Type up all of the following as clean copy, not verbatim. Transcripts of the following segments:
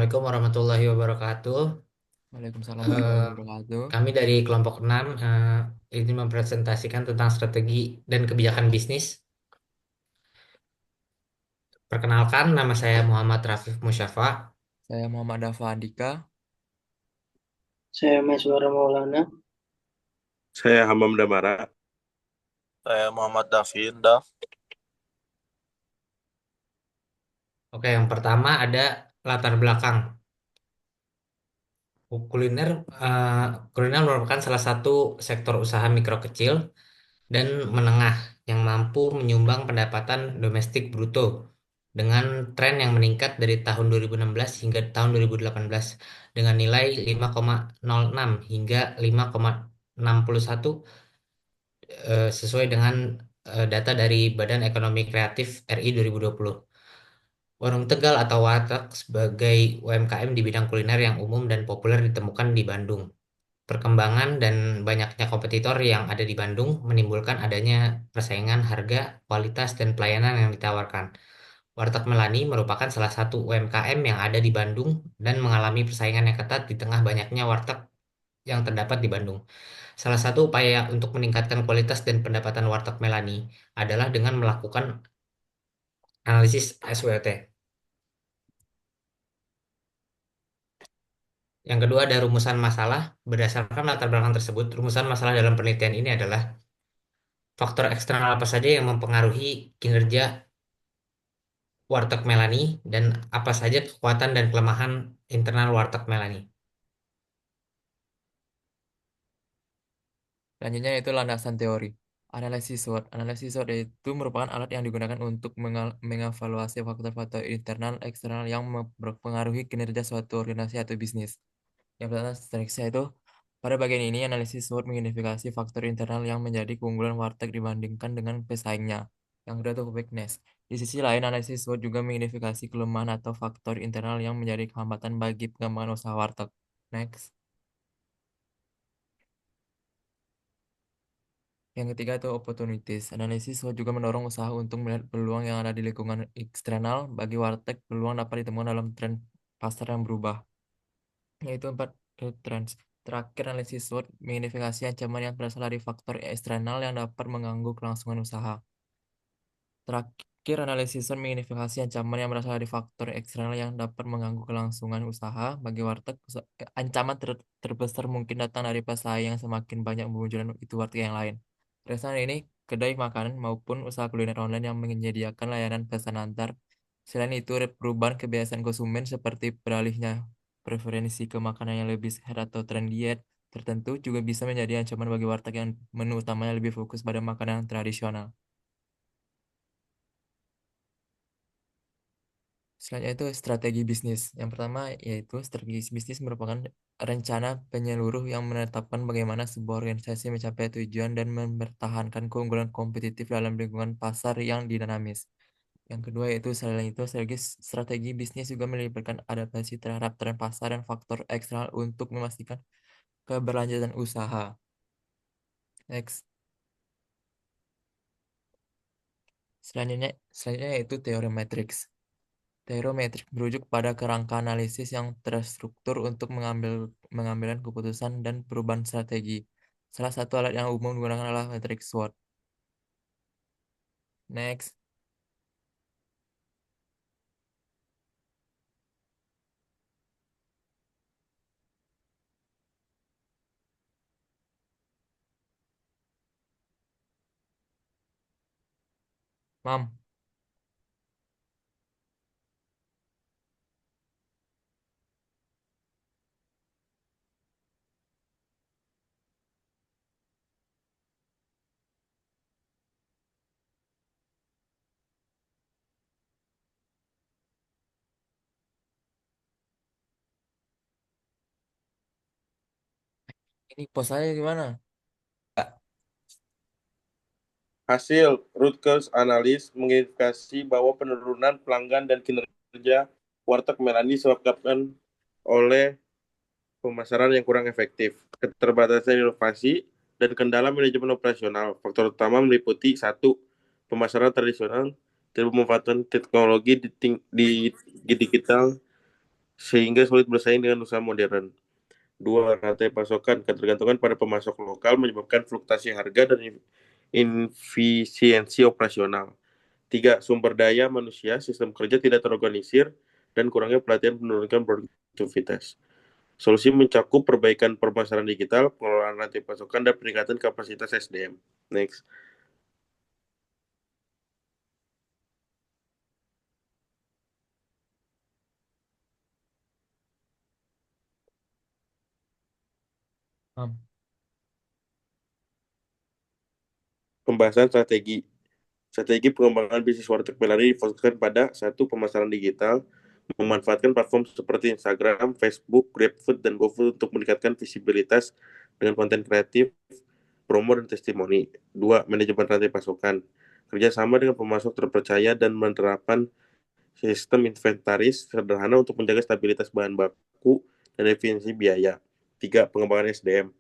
Assalamualaikum warahmatullahi wabarakatuh. Waalaikumsalam warahmatullahi Eh, wabarakatuh. Kami dari kelompok 6 ini mempresentasikan tentang strategi dan kebijakan bisnis. Perkenalkan, nama saya Muhammad Rafif Musyafa. Saya Muhammad Dafa Andika. Saya Meswara Maulana. Saya Hamam Damara. Saya Muhammad Dafinda. Oke, yang pertama ada latar belakang. Kuliner, eh, kuliner merupakan salah satu sektor usaha mikro kecil dan menengah yang mampu menyumbang pendapatan domestik bruto dengan tren yang meningkat dari tahun 2016 hingga tahun 2018 dengan nilai 5,06 hingga 5,61 sesuai dengan data dari Badan Ekonomi Kreatif RI 2020. Warung Tegal atau Warteg sebagai UMKM di bidang kuliner yang umum dan populer ditemukan di Bandung. Perkembangan dan banyaknya kompetitor yang ada di Bandung menimbulkan adanya persaingan harga, kualitas, dan pelayanan yang ditawarkan. Warteg Melani merupakan salah satu UMKM yang ada di Bandung dan mengalami persaingan yang ketat di tengah banyaknya warteg yang terdapat di Bandung. Salah satu upaya untuk meningkatkan kualitas dan pendapatan Warteg Melani adalah dengan melakukan analisis SWOT. Yang kedua ada rumusan masalah. Berdasarkan latar belakang tersebut, rumusan masalah dalam penelitian ini adalah faktor eksternal apa saja yang mempengaruhi kinerja Warteg Melani dan apa saja kekuatan dan kelemahan internal Warteg Melani. Selanjutnya itu landasan teori. Analisis SWOT. Analisis SWOT itu merupakan alat yang digunakan untuk mengevaluasi faktor-faktor internal eksternal yang mempengaruhi kinerja suatu organisasi atau bisnis. Yang pertama, striksnya itu pada bagian ini analisis SWOT mengidentifikasi faktor internal yang menjadi keunggulan warteg dibandingkan dengan pesaingnya. Yang kedua itu weakness. Di sisi lain, analisis SWOT juga mengidentifikasi kelemahan atau faktor internal yang menjadi hambatan bagi pengembangan usaha warteg. Next. Yang ketiga itu opportunities. Analisis SWOT juga mendorong usaha untuk melihat peluang yang ada di lingkungan eksternal. Bagi warteg, peluang dapat ditemukan dalam tren pasar yang berubah. Yaitu empat trends. Terakhir, analisis SWOT mengidentifikasi ancaman yang berasal dari faktor eksternal yang dapat mengganggu kelangsungan usaha. Terakhir, analisis SWOT mengidentifikasi ancaman yang berasal dari faktor eksternal yang dapat mengganggu kelangsungan usaha. Bagi warteg, ancaman terbesar mungkin datang dari pesaing yang semakin banyak bermunculan itu warteg yang lain. Berdasarkan ini, kedai makanan maupun usaha kuliner online yang menyediakan layanan pesan antar. Selain itu, perubahan kebiasaan konsumen seperti beralihnya preferensi ke makanan yang lebih sehat atau tren diet tertentu juga bisa menjadi ancaman bagi warteg yang menu utamanya lebih fokus pada makanan tradisional. Selanjutnya itu strategi bisnis. Yang pertama yaitu strategi bisnis merupakan rencana penyeluruh yang menetapkan bagaimana sebuah organisasi mencapai tujuan dan mempertahankan keunggulan kompetitif dalam lingkungan pasar yang dinamis. Yang kedua yaitu selain itu strategi bisnis juga melibatkan adaptasi terhadap tren pasar dan faktor eksternal untuk memastikan keberlanjutan usaha. Next. Selanjutnya yaitu teori matriks. Teoremetrik merujuk pada kerangka analisis yang terstruktur untuk mengambil keputusan dan perubahan strategi. Salah satu alat yang umum digunakan adalah metrik SWOT. Next, Mam. Ini pos saya gimana? Hasil root cause analysis mengidentifikasi bahwa penurunan pelanggan dan kinerja Warteg Melani disebabkan oleh pemasaran yang kurang efektif, keterbatasan inovasi, dan kendala manajemen operasional. Faktor utama meliputi satu, pemasaran tradisional, tidak memanfaatkan teknologi di digital sehingga sulit bersaing dengan usaha modern. Dua, rantai pasokan. Ketergantungan pada pemasok lokal menyebabkan fluktuasi harga dan inefisiensi operasional. Tiga, sumber daya manusia, sistem kerja tidak terorganisir, dan kurangnya pelatihan menurunkan produktivitas. Solusi mencakup perbaikan pemasaran digital, pengelolaan rantai pasokan, dan peningkatan kapasitas SDM. Next. Um, Pembahasan strategi. Strategi pengembangan bisnis warteg Melani difokuskan pada satu, pemasaran digital, memanfaatkan platform seperti Instagram, Facebook, GrabFood, dan GoFood untuk meningkatkan visibilitas dengan konten kreatif, promo, dan testimoni. Dua, manajemen rantai pasokan. Kerjasama dengan pemasok terpercaya dan menerapkan sistem inventaris sederhana untuk menjaga stabilitas bahan baku dan efisiensi biaya. Tiga, pengembangan SDM.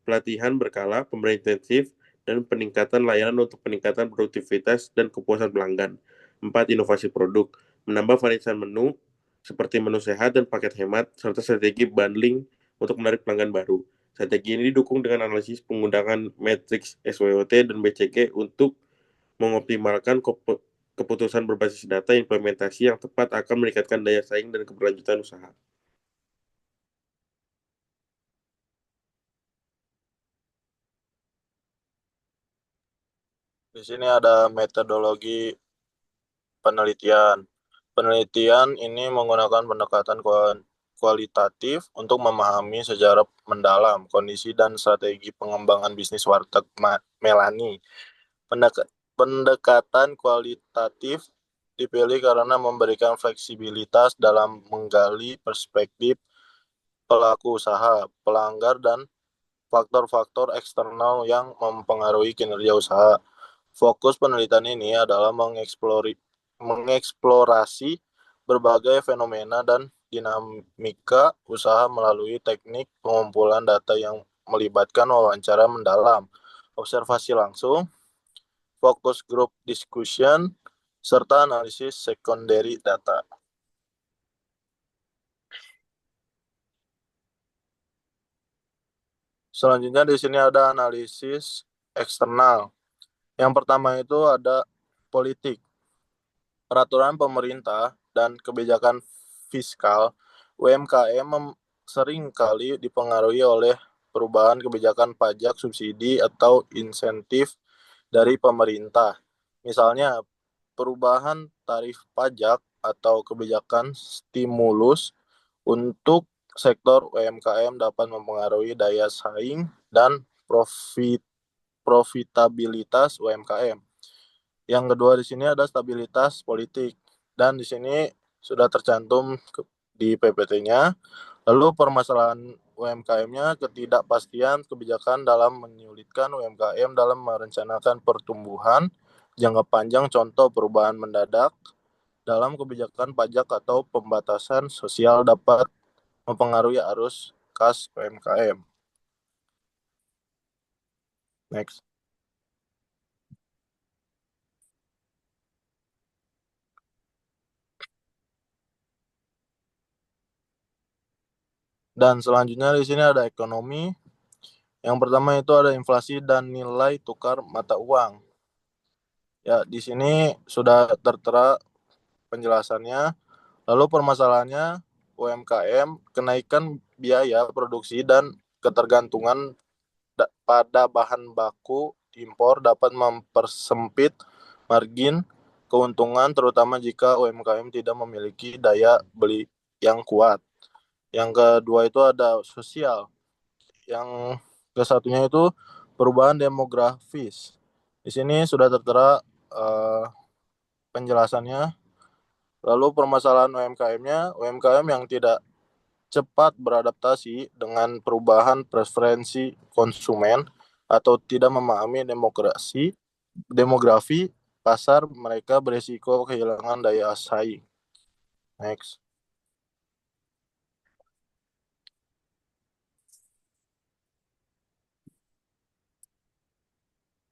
Pelatihan berkala, pemberian intensif, dan peningkatan layanan untuk peningkatan produktivitas dan kepuasan pelanggan. Empat, inovasi produk. Menambah variasi menu, seperti menu sehat dan paket hemat, serta strategi bundling untuk menarik pelanggan baru. Strategi ini didukung dengan analisis penggunaan matriks SWOT dan BCG untuk mengoptimalkan keputusan berbasis data. Implementasi yang tepat akan meningkatkan daya saing dan keberlanjutan usaha. Di sini ada metodologi penelitian. Penelitian ini menggunakan pendekatan kualitatif untuk memahami sejarah mendalam, kondisi dan strategi pengembangan bisnis warteg Melani. Pendekatan kualitatif dipilih karena memberikan fleksibilitas dalam menggali perspektif pelaku usaha, pelanggar, dan faktor-faktor eksternal yang mempengaruhi kinerja usaha. Fokus penelitian ini adalah mengeksplorasi berbagai fenomena dan dinamika usaha melalui teknik pengumpulan data yang melibatkan wawancara mendalam, observasi langsung, focus group discussion, serta analisis secondary data. Selanjutnya di sini ada analisis eksternal. Yang pertama itu ada politik. Peraturan pemerintah dan kebijakan fiskal UMKM sering kali dipengaruhi oleh perubahan kebijakan pajak, subsidi, atau insentif dari pemerintah. Misalnya, perubahan tarif pajak atau kebijakan stimulus untuk sektor UMKM dapat mempengaruhi daya saing dan profitabilitas UMKM. Yang kedua di sini ada stabilitas politik, dan di sini sudah tercantum di PPT-nya. Lalu permasalahan UMKM-nya, ketidakpastian kebijakan dalam menyulitkan UMKM dalam merencanakan pertumbuhan jangka panjang, contoh perubahan mendadak dalam kebijakan pajak atau pembatasan sosial dapat mempengaruhi arus kas UMKM. Next. Dan selanjutnya di sini ada ekonomi. Yang pertama itu ada inflasi dan nilai tukar mata uang. Ya, di sini sudah tertera penjelasannya. Lalu permasalahannya UMKM, kenaikan biaya produksi dan ketergantungan pada bahan baku impor dapat mempersempit margin keuntungan, terutama jika UMKM tidak memiliki daya beli yang kuat. Yang kedua itu ada sosial. Yang kesatunya itu perubahan demografis. Di sini sudah tertera penjelasannya. Lalu permasalahan UMKM-nya, UMKM yang tidak cepat beradaptasi dengan perubahan preferensi konsumen atau tidak memahami demografi pasar, mereka beresiko kehilangan daya saing. Next.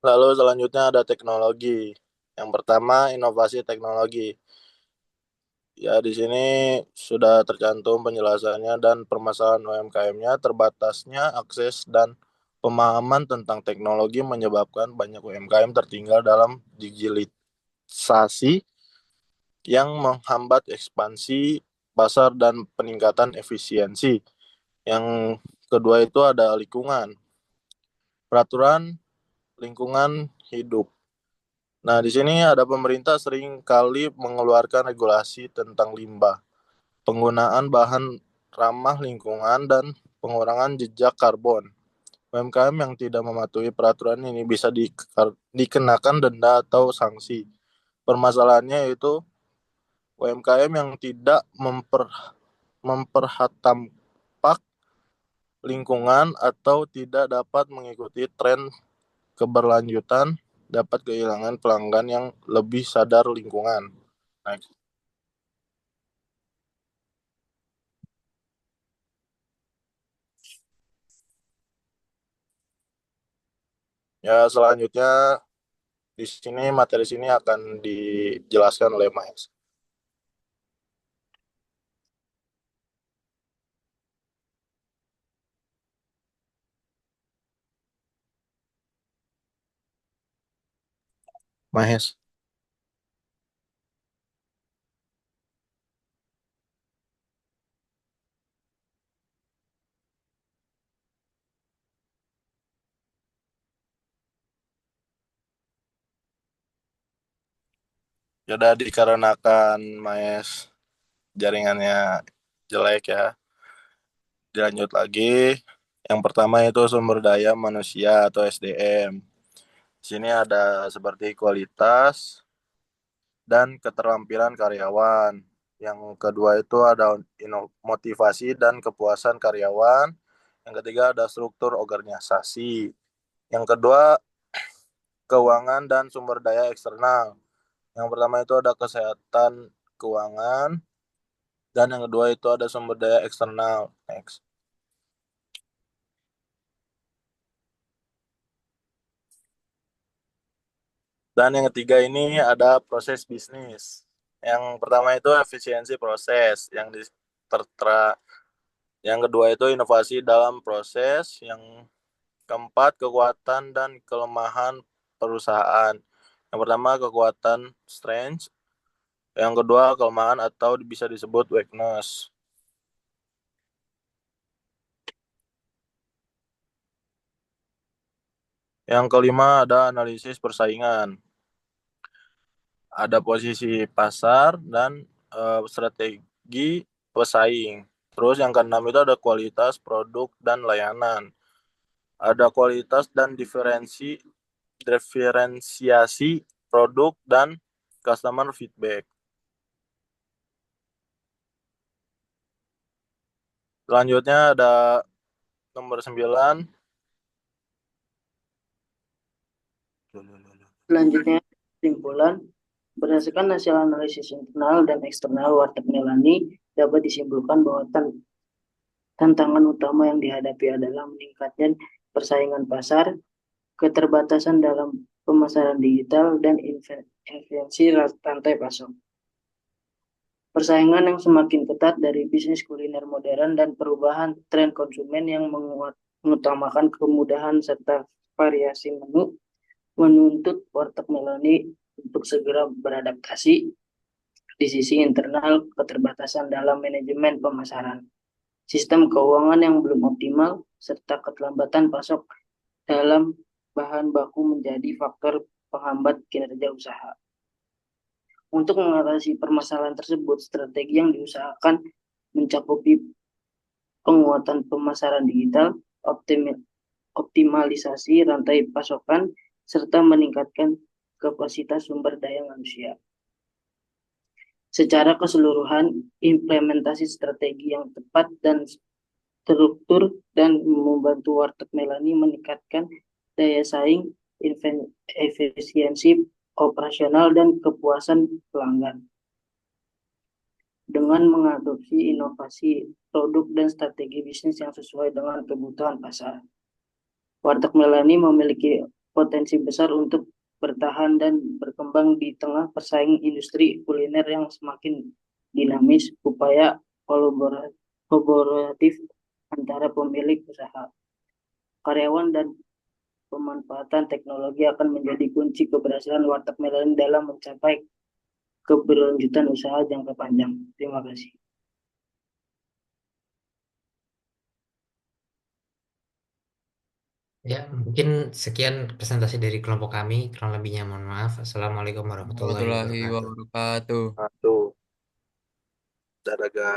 Lalu selanjutnya ada teknologi. Yang pertama, inovasi teknologi. Ya, di sini sudah tercantum penjelasannya dan permasalahan UMKM-nya, terbatasnya akses dan pemahaman tentang teknologi menyebabkan banyak UMKM tertinggal dalam digitalisasi yang menghambat ekspansi pasar dan peningkatan efisiensi. Yang kedua itu ada lingkungan, peraturan lingkungan hidup. Nah, di sini ada pemerintah sering kali mengeluarkan regulasi tentang limbah, penggunaan bahan ramah lingkungan, dan pengurangan jejak karbon. UMKM yang tidak mematuhi peraturan ini bisa dikenakan denda atau sanksi. Permasalahannya yaitu UMKM yang tidak memperhatampak lingkungan atau tidak dapat mengikuti tren keberlanjutan dapat kehilangan pelanggan yang lebih sadar lingkungan. Next. Ya, selanjutnya di sini materi sini akan dijelaskan oleh Mahes. Mahes. Sudah dikarenakan Mahes jaringannya jelek ya. Dilanjut lagi. Yang pertama itu sumber daya manusia atau SDM. Di sini ada seperti kualitas dan keterampilan karyawan. Yang kedua itu ada motivasi dan kepuasan karyawan. Yang ketiga ada struktur organisasi. Yang kedua keuangan dan sumber daya eksternal. Yang pertama itu ada kesehatan keuangan, dan yang kedua itu ada sumber daya eksternal. Next. Dan yang ketiga ini ada proses bisnis. Yang pertama itu efisiensi proses, yang kedua itu inovasi dalam proses, yang keempat kekuatan dan kelemahan perusahaan. Yang pertama kekuatan strength, yang kedua kelemahan atau bisa disebut weakness. Yang kelima ada analisis persaingan. Ada posisi pasar dan strategi pesaing. Terus yang keenam itu ada kualitas produk dan layanan. Ada kualitas dan diferensiasi produk dan customer feedback. Selanjutnya ada nomor 9. Selanjutnya, kesimpulan. Berdasarkan hasil analisis internal dan eksternal Warteg Melani, dapat disimpulkan bahwa tantangan utama yang dihadapi adalah meningkatnya persaingan pasar, keterbatasan dalam pemasaran digital, dan efisiensi rantai pasok. Persaingan yang semakin ketat dari bisnis kuliner modern dan perubahan tren konsumen yang mengutamakan kemudahan serta variasi menu menuntut Warteg Melani untuk segera beradaptasi. Di sisi internal, keterbatasan dalam manajemen pemasaran, sistem keuangan yang belum optimal, serta keterlambatan pasok dalam bahan baku menjadi faktor penghambat kinerja usaha. Untuk mengatasi permasalahan tersebut, strategi yang diusahakan mencakupi penguatan pemasaran digital, optimalisasi rantai pasokan, serta meningkatkan kapasitas sumber daya manusia. Secara keseluruhan, implementasi strategi yang tepat dan struktur dan membantu Warteg Melani meningkatkan daya saing, efisiensi operasional, dan kepuasan pelanggan. Dengan mengadopsi inovasi produk dan strategi bisnis yang sesuai dengan kebutuhan pasar, Warteg Melani memiliki potensi besar untuk bertahan dan berkembang di tengah persaingan industri kuliner yang semakin dinamis, upaya kolaboratif antara pemilik usaha, karyawan, dan pemanfaatan teknologi akan menjadi kunci keberhasilan Warteg Melani dalam mencapai keberlanjutan usaha jangka panjang. Terima kasih. Ya, mungkin sekian presentasi dari kelompok kami. Kurang lebihnya mohon maaf. Assalamualaikum warahmatullahi Warahmatullahi wabarakatuh. wabarakatuh. Satu, dadah guys.